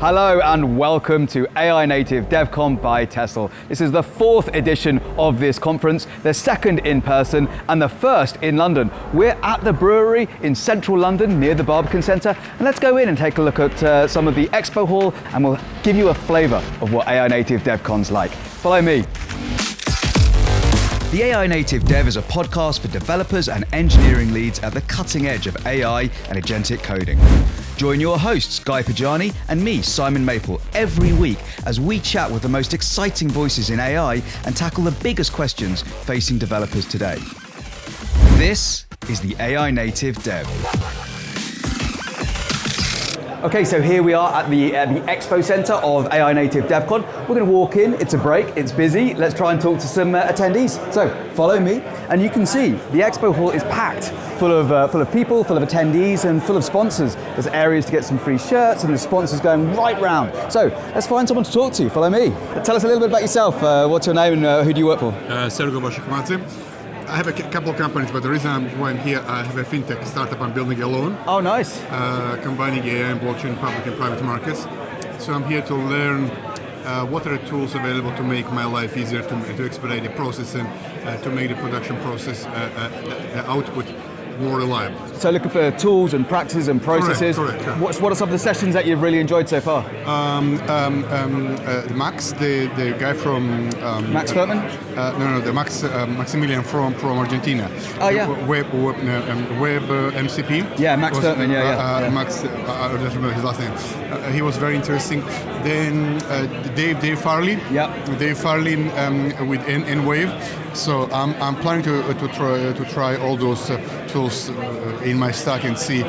Hello and welcome to AI Native DevCon by Tessl. This is the 4th edition of this conference, the second in person and the first in London. We're at the brewery in central London near the Barbican Centre, and let's go in and take a look at some of the expo hall and we'll give you a flavour of what AI Native DevCon's like. Follow me. The AI Native Dev is a podcast for developers and engineering leads at the cutting edge of AI and agentic coding. Join your hosts, Guy Pajani and me, Simon Maple, every week as we chat with the most exciting voices in AI and tackle the biggest questions facing developers today. This is the AI Native Dev. Okay, so here we are at the Expo Centre of AI Native DevCon. We're going to walk in, it's a break, it's busy. Let's try and talk to some attendees. So follow me, and you can see the Expo Hall is packed, full of people, full of attendees, and full of sponsors. There's areas to get some free shirts, and there's sponsors going right round. So let's find someone to talk to. Follow me. Tell us a little bit about yourself. What's your name and who do you work for? I have a couple of companies, but the reason why I'm here, I have a fintech startup I'm building alone. Oh, nice. Combining AI and blockchain, public and private markets. So I'm here to learn what are the tools available to make my life easier, to expedite the process and to make the production process, the output more reliable. So looking for tools and practices and processes. Correct. What are some of the sessions that you've really enjoyed so far? Max, the guy from... Max Furtman? The Maximilian from Argentina. Oh, yeah. Web MCP. Yeah, Max Furtman, yeah. Max, I don't remember his last name. He was very interesting. Then Dave Farley. Yeah. Dave Farley with N-Wave. So I'm planning to try all those tools in my stack and see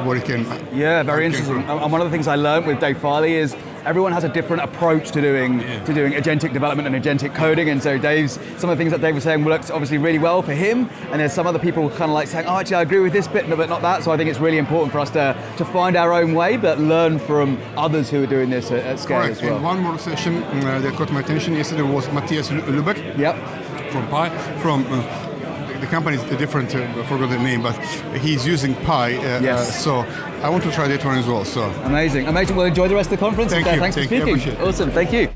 what it can. Yeah, very interesting. And one of the things I learned with Dave Farley is everyone has a different approach to doing agentic development and agentic coding. And so some of the things that Dave was saying works obviously really well for him. And there's some other people kind of like saying, oh, actually, I agree with this bit, but not that. So I think it's really important for us to find our own way, but learn from others who are doing this at scale. Correct. As well. And one more session that caught my attention yesterday was Matthias Lübeck. Yep. From Pi, the company is different, I forgot the name, but he's using Pi, yes. So I want to try that one as well. So amazing. Well, enjoy the rest of the conference. Thank you. Thanks for speaking. Awesome, thank you.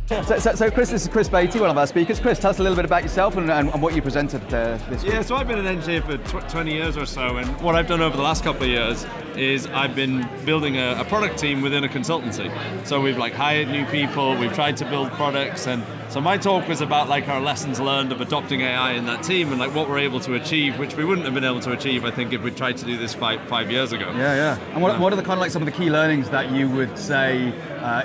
So Chris, this is Chris Baty, one of our speakers. Chris, tell us a little bit about yourself and what you presented this week. Yeah, so I've been an engineer for 20 years or so, and what I've done over the last couple of years is I've been building a product team within a consultancy. So we've hired new people, we've tried to build products, and so my talk was about our lessons learned of adopting AI in that team and what we're able to achieve, which we wouldn't have been able to achieve, I think, if we tried to do this five years ago. Yeah. And what are the kind of some of the key learnings that you would say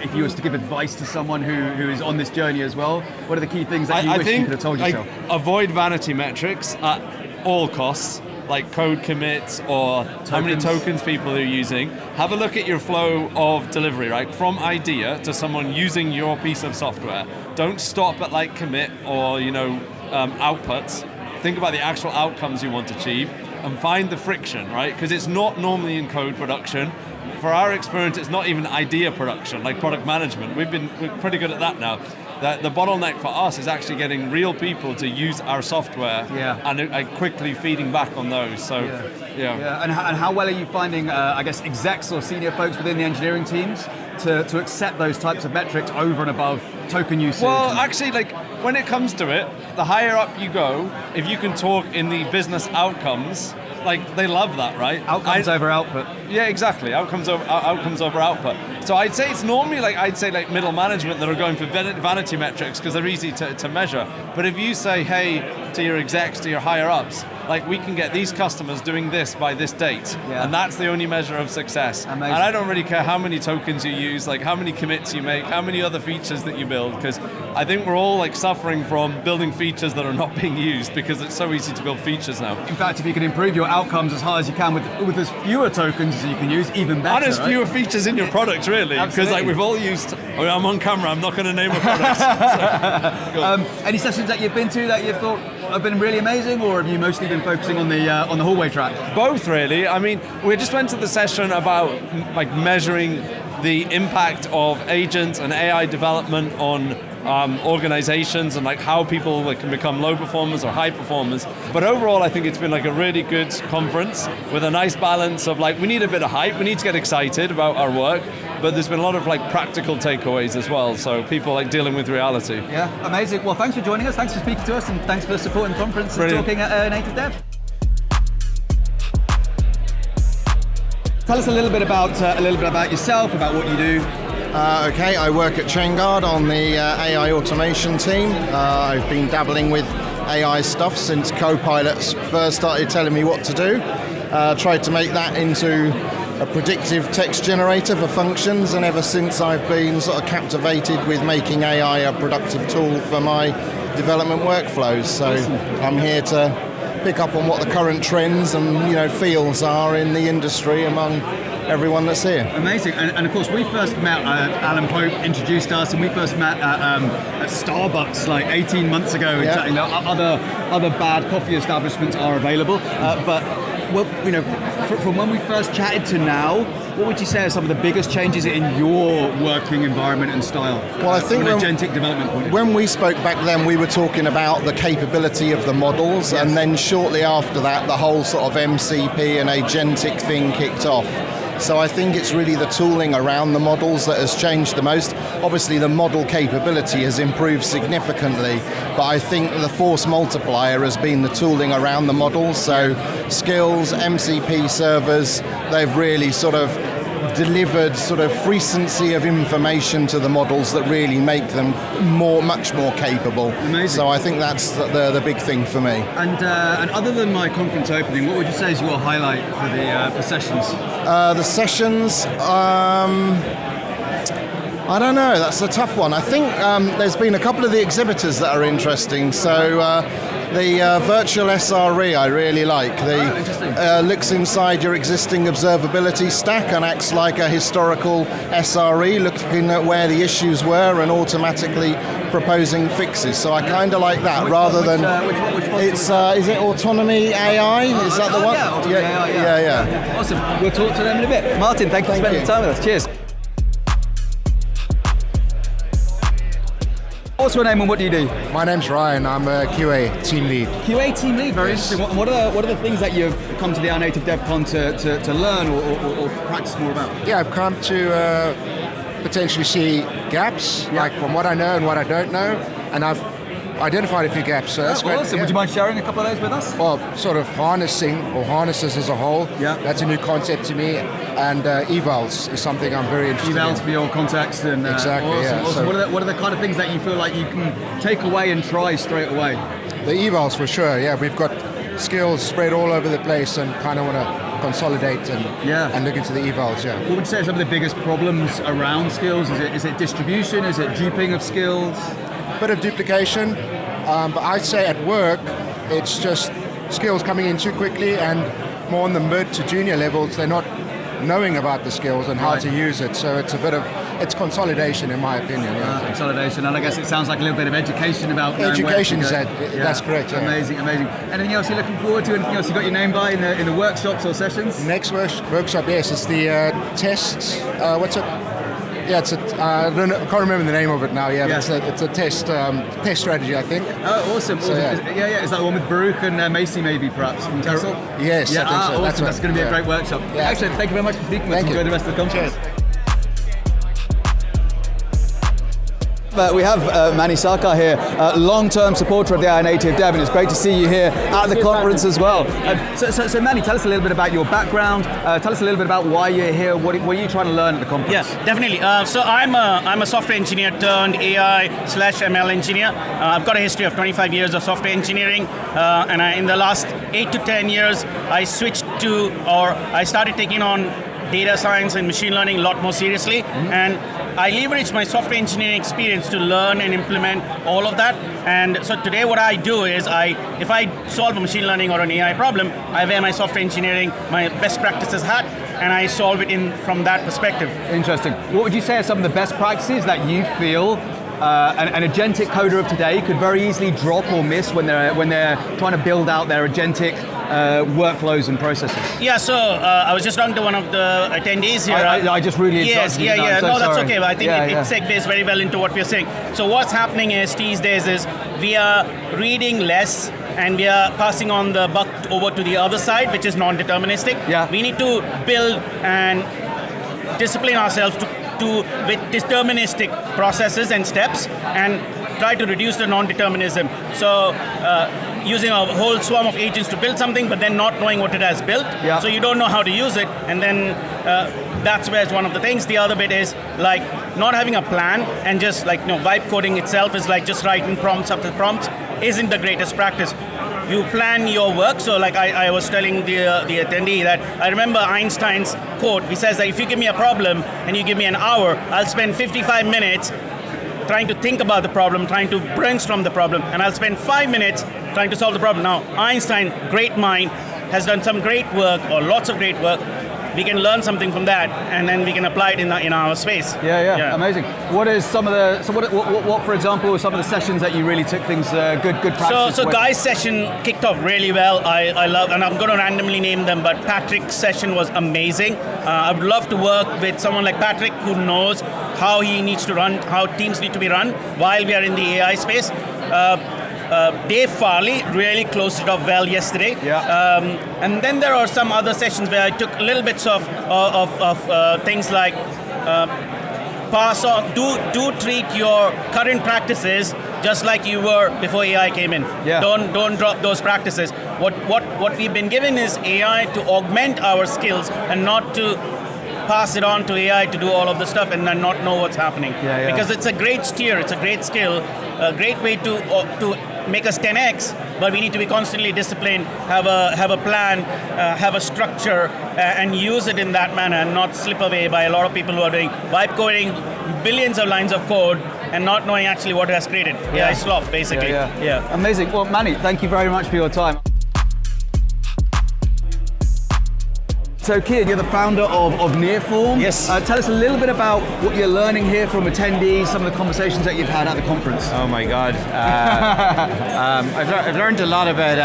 if you was to give advice to someone who is on this journey as well? What are the key things that you wish you could have told yourself? Avoid vanity metrics at all costs, like code commits or how many tokens people are using. Have a look at your flow of delivery, right? From idea to someone using your piece of software. Don't stop at commit or outputs. Think about the actual outcomes you want to achieve and find the friction, right? Because it's not normally in code production. For our experience, it's not even idea production, like product management. We're pretty good at that now. The bottleneck for us is actually getting real people to use our software and quickly feeding back on those. So, yeah. And how well are you finding, execs or senior folks within the engineering teams to accept those types of metrics over and above token usage? Well, actually, when it comes to it, the higher up you go, if you can talk in the business outcomes, they love that, right? Outcomes over output. Yeah, exactly. Outcomes over output. So I'd say it's normally middle management that are going for vanity metrics because they're easy to measure. But if you say, hey, to your execs, to your higher ups, we can get these customers doing this by this date, and that's the only measure of success. Amazing. And I don't really care how many tokens you use, how many commits you make, how many other features that you build, because I think we're all suffering from building features that are not being used because it's so easy to build features now. In fact, if you can improve your outcomes as high as you can with as fewer tokens as you can use, even better. And as fewer features in your product, really, because we've all used. I'm on camera. I'm not going to name a product. Any sessions that you've been to that you've thought have been really amazing, or have you mostly been focusing on the hallway track? Both, really. I mean, we just went to the session about measuring the impact of agents and AI development on organizations and like how people like, can become low performers or high performers. But overall, I think it's been like a really good conference with a nice balance of like, we need a bit of hype, we need to get excited about our work, but there's been a lot of like practical takeaways as well. So people like dealing with reality. Yeah, amazing. Well, thanks for joining us. Thanks for speaking to us, and thanks for supporting the conference and talking at Native Dev. Tell us a little bit about yourself, about what you do. Okay, I work at ChainGuard on the AI automation team. I've been dabbling with AI stuff since co-pilots first started telling me what to do. Tried to make that into a predictive text generator for functions, and ever since I've been sort of captivated with making AI a productive tool for my development workflows. So I'm here to pick up on what the current trends and feels are in the industry among everyone that's here. Amazing. And of course, we first met, Alan Pope introduced us, and we first met at Starbucks like 18 months ago. Yeah. Other bad coffee establishments are available, but from when we first chatted to now, what would you say are some of the biggest changes in your working environment and style? Well, I think from an agentic development point of view. When we spoke back then, we were talking about the capability of the models, yes. And then shortly after that, the whole sort of MCP and agentic thing kicked off. So I think it's really the tooling around the models that has changed the most. Obviously, the model capability has improved significantly, but I think the force multiplier has been the tooling around the models. So skills, MCP servers, they've really sort of delivered sort of frequency of information to the models that really make them much more capable. Amazing. So I think that's the big thing for me. And other than my conference opening, what would you say is your highlight for sessions? The sessions, I don't know, that's a tough one. I think there's been a couple of the exhibitors that are interesting. So the virtual SRE I really like. Looks inside your existing observability stack and acts like a historical SRE, looking at where the issues were and automatically proposing fixes. So I kind of like that rather than... Which one? It's, is it AutonomyAI? Is that the one? Yeah. Awesome. We'll talk to them in a bit. Martin, thank you for spending time with us. Cheers. What's your name and what do you do? My name's Ryan. I'm a QA team lead. QA team lead, very interesting. What are the things that you've come to the AI Native DevCon to learn or practice more about? Yeah, I've come to potentially see gaps, like from what I know and what I don't know, and I've identified a few gaps. So that's great. Awesome. Yeah. Would you mind sharing a couple of those with us? Well, sort of harnessing or harnesses as a whole. Yeah. That's a new concept to me, and Evals is something I'm very interested in. Evals for your context and exactly. Awesome. Yeah. Awesome. So what are the kind of things that you feel like you can take away and try straight away? the Evals for sure. Yeah, we've got skills spread all over the place, and kind of want to consolidate and look into the Evals. Yeah. What would you say are some of the biggest problems around skills? Is it distribution? Is it duping of skills? Bit of duplication, but I'd say at work, it's just skills coming in too quickly, and more on the mid to junior levels, they're not knowing about the skills and how to use it. So it's it's consolidation, in my opinion. Yeah. Consolidation, and I guess it sounds like a little bit of education about education. Where that's correct. Yeah. Amazing. Anything else you're looking forward to? Anything else you got your name by in the workshops or sessions? Next workshop, yes, it's the test. What's it? Yeah, it's I can't remember the name of it now. Yeah, Yeah. but it's a test strategy, I think. Oh, awesome! So, yeah. Is that the one with Baruch and Macy, maybe perhaps from Tessl? Yes, Yeah. I think so. Awesome. That's going to be a great workshop. Yeah. Excellent. Thank you very much for speaking with us. Thank you. Enjoy the rest of the conference. Cheers. We have Manny Saka here, long-term supporter of the AI Native Dev, and it's great to see you here at the conference as well. So Manny, tell us a little bit about your background. Tell us a little bit about why you're here. What are you trying to learn at the conference? Yes, definitely. So I'm a software engineer turned AI/ML engineer. I've got a history of 25 years of software engineering, and in the last 8 to 10 years, I started taking on data science and machine learning a lot more seriously, and I leverage my software engineering experience to learn and implement all of that. And so today what I do is if I solve a machine learning or an AI problem, I wear my software engineering, my best practices hat, and I solve it from that perspective. Interesting. What would you say are some of the best practices that you feel an agentic coder of today could very easily drop or miss when they're trying to build out their agentic workflows and processes? Yeah, so I was just talking to one of the attendees here. I just really Yes, interrupted you. yeah. So No, that's sorry. okay. But I think it segues very well into what we're saying. So what's happening is these days is we are reading less and we are passing on the buck over to the other side, which is non-deterministic. Yeah. We need to build and discipline ourselves with deterministic processes and steps and try to reduce the non-determinism. So using a whole swarm of agents to build something, but then not knowing what it has built. Yeah. So you don't know how to use it, and then that's where it's one of the things. The other bit is like not having a plan and just like vibe coding itself is like just writing prompts after prompts isn't the greatest practice. You plan your work. So like I was telling the attendee that I remember Einstein's quote. He says that if you give me a problem and you give me an hour, I'll spend 55 minutes trying to think about the problem, trying to brainstorm the problem, and I'll spend 5 minutes trying to solve the problem. Now, Einstein, great mind, has done some great work, or lots of great work. We can learn something from that, and then we can apply it in our space. Yeah, amazing. What is some of the what for example were some of the sessions that you really took things good practice? So Guy's session kicked off really well. I love, and I'm going to randomly name them, but Patrick's session was amazing. I would love to work with someone like Patrick who knows how he needs to run, how teams need to be run while we are in the AI space. Dave Farley really closed it off well yesterday. Yeah. And then there are some other sessions where I took little bits of things like pass on, do treat your current practices just like you were before AI came in. Yeah. Don't drop those practices. What we've been given is AI to augment our skills and not to pass it on to AI to do all of the stuff and then not know what's happening. Yeah. Because it's a great steer, it's a great skill, a great way to make us 10x, but we need to be constantly disciplined, have a plan, have a structure, and use it in that manner and not slip away by a lot of people who are doing vibe coding, billions of lines of code, and not knowing actually what it has created. AI slop, basically. Yeah. Amazing. Well, Manny, thank you very much for your time. So, Cian, you're the founder of NearForm. Yes. Tell us a little bit about what you're learning here from attendees, some of the conversations that you've had at the conference. Oh my God. I've learned a lot about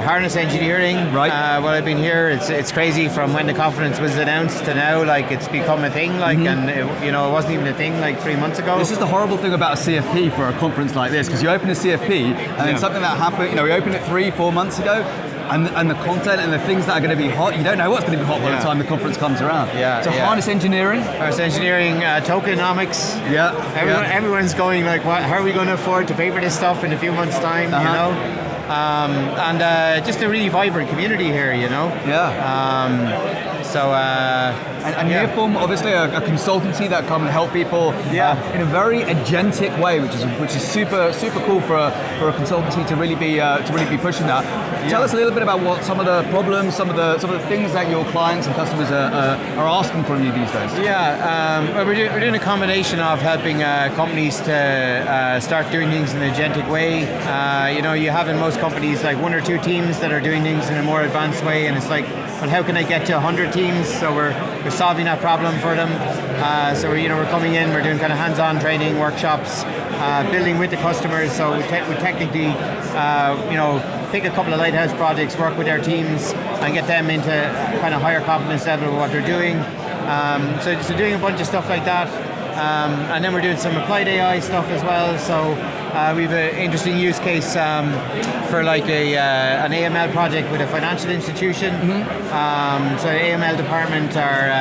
harness engineering. Right. While I've been here, it's crazy from when the conference was announced to now. Like it's become a thing. Like, and it wasn't even a thing like 3 months ago. This is the horrible thing about a CFP for a conference like this, because you open a CFP and then something that happened. We opened it 3-4 months ago. And the content and the things that are going to be hot, you don't know what's going to be hot by the time the conference comes around. So harness engineering? Harness engineering, tokenomics. Yeah. Everyone's going like, what? How are we going to afford to pay for this stuff in a few months' time? And just a really vibrant community here, And NearForm, obviously a consultancy that can help people in a very agentic way, which is super cool for a consultancy to really be pushing that. Tell us a little bit about what some of the problems, some of the things that your clients and customers are asking from you these days. Well, we're doing a combination of helping companies to start doing things in an agentic way. You have in most companies like 1 or 2 teams that are doing things in a more advanced way, and it's like, well, how can I get to 100 teams? So we're solving that problem for them. So we're coming in, we're doing kind of hands-on training, workshops, building with the customers. So we technically, pick a couple of lighthouse projects, work with their teams, and get them into kind of higher confidence level of what they're doing. So doing a bunch of stuff like that. And then we're doing some applied AI stuff as well. So we have an interesting use case for like an AML project with a financial institution. So the AML department are,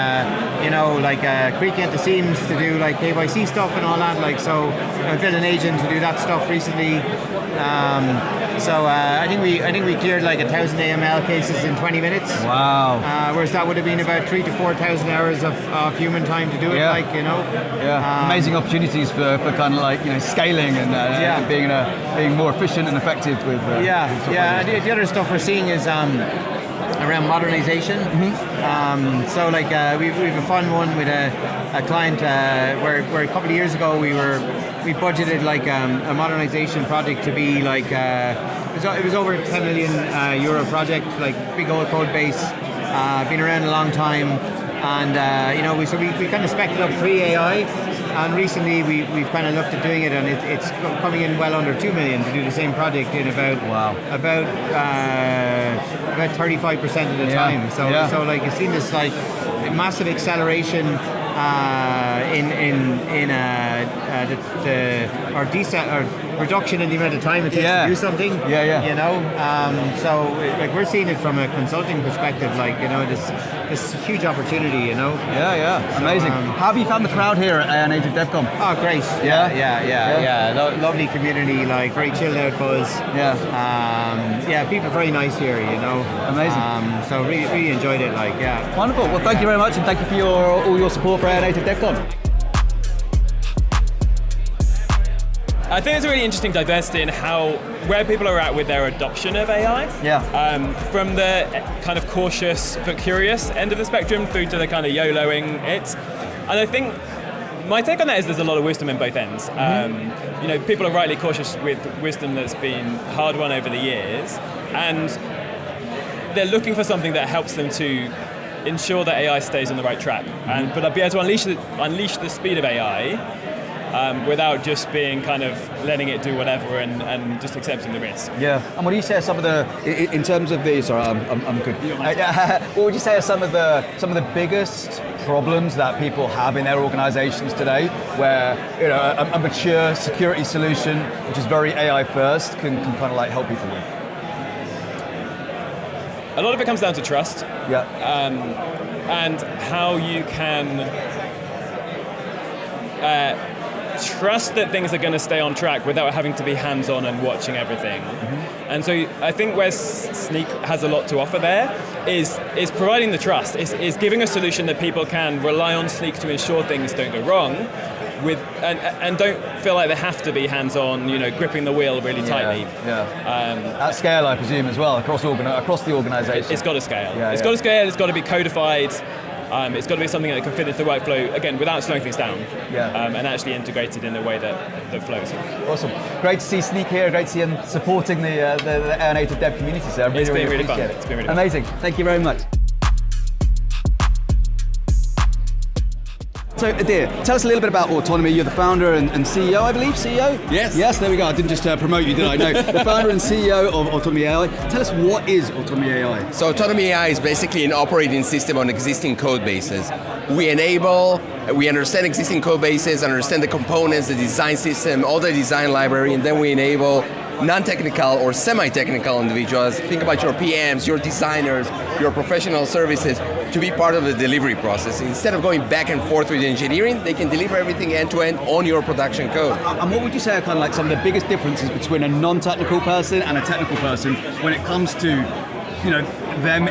creaking at the seams to do like KYC stuff and all that. So I built an agent to do that stuff recently. I think we cleared like 1,000 AML cases in 20 minutes. Wow. Whereas that would have been about 3,000 to 4,000 hours of human time to do it. Amazing opportunities for kind of like scaling and being more efficient and effective with. The other stuff we're seeing is around modernization. So like we have a fun one with a client where a couple of years ago we budgeted like a modernization project to be like it was over a 10 million euro project, like big old code base, been around a long time, and we kind of spec'd it up pre-AI. And recently we've kind of looked at doing it, and it's coming in well under 2 million to do the same project in about 35% of the time. So like you've seen this like massive acceleration or reduction in the amount of time it takes to do something. You know, so like we're seeing it from a consulting perspective, like, you know, this huge opportunity, you know. Amazing. How have you found the crowd here at AI Native DevCon? Oh, great. Lovely community, like very chilled out buzz. People very nice here, you know. Amazing. So really enjoyed it, like, Wonderful. Well, thank you very much, and thank you for all your support for AI Native DevCon. I think there's a really interesting diversity in where people are at with their adoption of AI. From the kind of cautious but curious end of the spectrum through to the kind of YOLOing it. And I think my take on that is there's a lot of wisdom in both ends. You know, people are rightly cautious with wisdom that's been hard won over the years, and they're looking for something that helps them to ensure that AI stays on the right track, but be able to unleash the speed of AI without just being kind of letting it do whatever and just accepting the risk. And what do you say are some of the, in terms of the, sorry, I'm good. What would you say are some of the biggest problems that people have in their organizations today, where, you know, a mature security solution, which is very AI first, can kind of like help people with? A lot of it comes down to trust. And how you can trust that things are going to stay on track without having to be hands-on and watching everything. And so I think where Snyk has a lot to offer there is providing the trust, is giving a solution that people can rely on Snyk to ensure things don't go wrong, and don't feel like they have to be hands-on, you know, gripping the wheel really tightly. At scale, I presume, as well, across the organization. It's got to scale. It's got to scale, it's got to be codified. It's got to be something that can fit into the workflow, again, without slowing things down, and actually integrated in a way that flows. Awesome. Great to see Snyk here, great to see him supporting the AI Native Dev community, so I really appreciate fun. it. It's been really amazing. Fun. Thank you very much. So, Adir, tell us a little bit about Autonomy. You're the founder and CEO, I believe? CEO? Yes. Yes, there we go. I didn't just promote you, did I? No, the founder and CEO of AutonomyAI. Tell us, what is AutonomyAI? So AutonomyAI is basically an operating system on existing code bases. We understand existing code bases, understand the components, the design system, all the design library, and then we enable non-technical or semi-technical individuals, think about your PMs, your designers, your professional services, to be part of the delivery process. Instead of going back and forth with engineering, they can deliver everything end-to-end on your production code. And what would you say are kind of like some of the biggest differences between a non-technical person and a technical person when it comes to, you know, them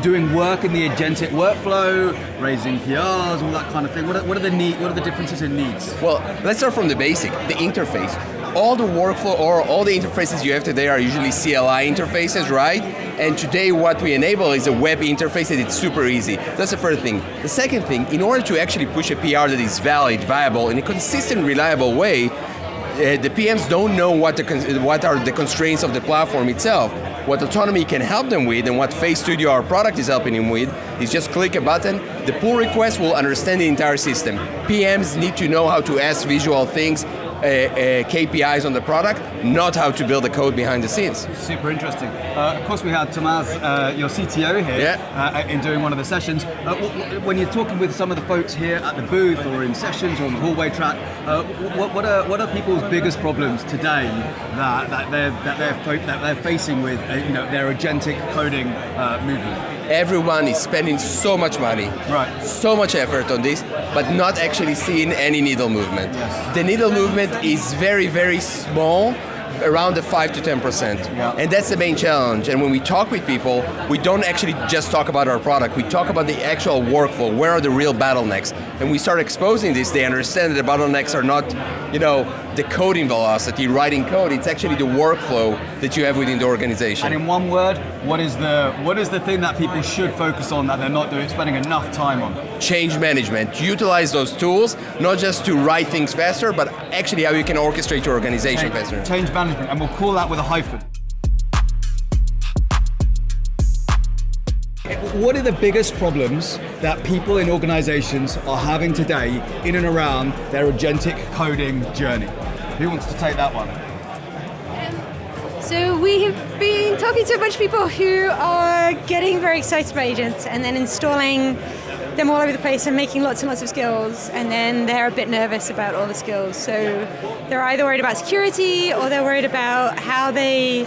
doing work in the agentic workflow, raising PRs, all that kind of thing? What are the differences in needs? Well, let's start from the basic, the interface. All the workflow or all the interfaces you have today are usually CLI interfaces, right? And today what we enable is a web interface, and it's super easy. That's the first thing. The second thing, in order to actually push a PR that is valid, viable, in a consistent, reliable way, the PMs don't know what are the constraints of the platform itself. What Autonomy can help them with, and what Face Studio, our product, is helping them with, is just click a button, the pull request will understand the entire system. PMs need to know how to ask visual things, KPIs on the product, not how to build the code behind the scenes. Super interesting. Of course, we had Tomas, your CTO here, in doing one of the sessions. When you're talking with some of the folks here at the booth or in sessions or on the hallway track, what are people's biggest problems today that they're facing with their agentic coding movement? Everyone is spending so much money, so much effort on this, but not actually seeing any needle movement. Yes. The needle movement is very, very small, around the 5 to 10%. And that's the main challenge. And when we talk with people, we don't actually just talk about our product, we talk about the actual workflow, where are the real bottlenecks. And we start exposing this, they understand that the bottlenecks are not, the coding velocity, writing code, it's actually the workflow that you have within the organization. And in one word, what is the thing that people should focus on that they're not spending enough time on? Change management. Utilize those tools, not just to write things faster, but actually how you can orchestrate your organization faster. Change management, and we'll call that with a hyphen. what are the biggest problems that people in organizations are having today in and around their agentic coding journey? Who wants to take that one? So we have been talking to a bunch of people who are getting very excited about agents and then installing them all over the place and making lots and lots of skills, and then they're a bit nervous about all the skills. So they're either worried about security or they're worried about how they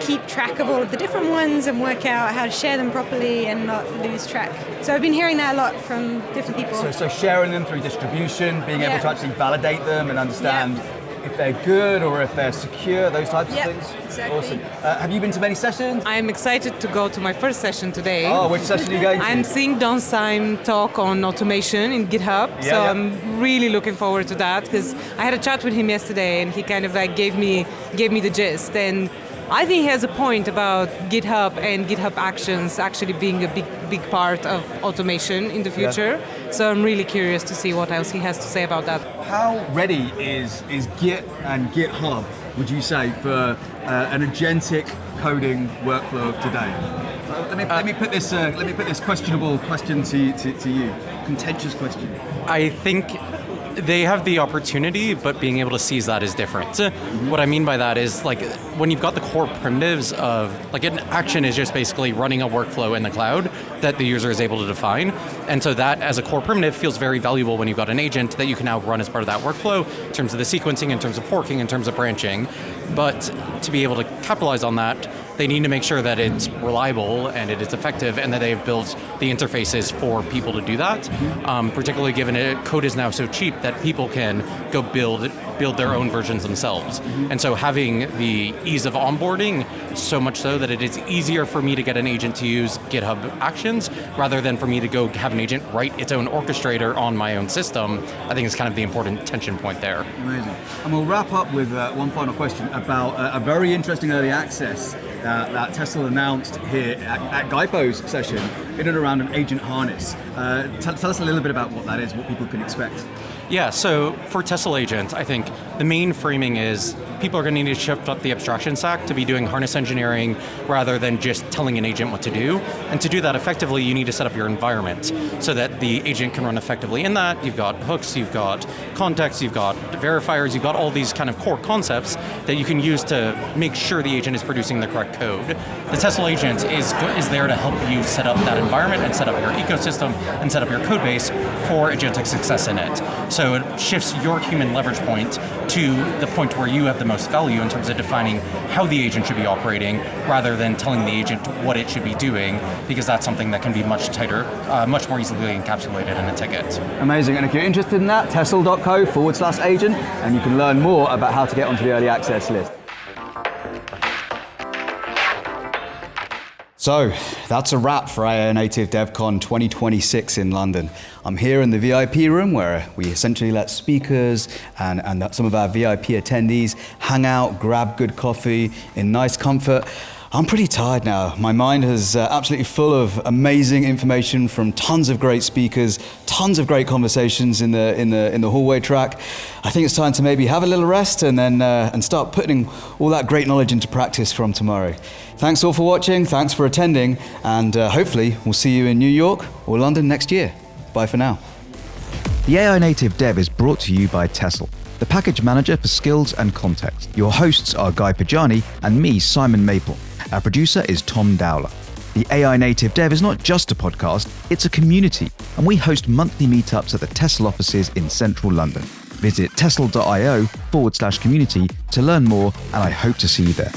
keep track of all of the different ones and work out how to share them properly and not lose track. So I've been hearing that a lot from different people. So sharing them through distribution, being able to actually validate them and understand if they're good or if they're secure, those types of things. Exactly. Awesome. Have you been to many sessions? I'm excited to go to my first session today. Oh, which session are you going to? I'm seeing Don Syme talk on automation in GitHub, I'm really looking forward to that, because I had a chat with him yesterday and he kind of like gave me the gist, and I think he has a point about GitHub and GitHub Actions actually being a big part of automation in the future. So I'm really curious to see what else he has to say about that. How ready is Git and GitHub, would you say, for an agentic coding workflow of today? Let me put this questionable question to you, contentious question. I think they have the opportunity, but being able to seize that is different. What I mean by that is, like, when you've got the core primitives of, like, an action is just basically running a workflow in the cloud that the user is able to define. And so that, as a core primitive, feels very valuable when you've got an agent that you can now run as part of that workflow in terms of the sequencing, in terms of forking, in terms of branching. But to be able to capitalize on that, they need to make sure that it's reliable and it is effective, and that they've built the interfaces for people to do that. Particularly given code is now so cheap that people can go build their own versions themselves. And so having the ease of onboarding, so much so that it is easier for me to get an agent to use GitHub Actions rather than for me to go have an agent write its own orchestrator on my own system, I think is kind of the important tension point there. Amazing. And we'll wrap up with one final question about a very interesting early access that Tessl announced here at Gaipo's session in and around an agent harness. Tell us a little bit about what that is, what people can expect. Yeah, so for Tessl Agent, I think the main framing is people are going to need to shift up the abstraction stack to be doing harness engineering rather than just telling an agent what to do. And to do that effectively, you need to set up your environment so that the agent can run effectively in that. You've got hooks, you've got context, you've got verifiers, you've got all these kind of core concepts that you can use to make sure the agent is producing the correct code. The Tessl Agent is there to help you set up that environment and set up your ecosystem and set up your code base for agentic success in it. So it shifts your human leverage point to the point where you have the most value in terms of defining how the agent should be operating rather than telling the agent what it should be doing, because that's something that can be much tighter, much more easily encapsulated in a ticket. Amazing. And if you're interested in that, tessl.co/agent, and you can learn more about how to get onto the early access list. So that's a wrap for AI Native DevCon 2026 in London. I'm here in the VIP room where we essentially let speakers and some of our VIP attendees hang out, grab good coffee in nice comfort. I'm pretty tired now. My mind is absolutely full of amazing information from tons of great speakers, tons of great conversations in the hallway track. I think it's time to maybe have a little rest and then and start putting all that great knowledge into practice from tomorrow. Thanks all for watching, thanks for attending, and hopefully we'll see you in New York or London next year. Bye for now. The AI Native Dev is brought to you by Tessl, the package manager for skills and context. Your hosts are Guy Pajani and me, Simon Maple. Our producer is Tom Dowler. The AI Native Dev is not just a podcast, it's a community, and we host monthly meetups at the Tessl offices in central London. Visit tessl.io/community to learn more, and I hope to see you there.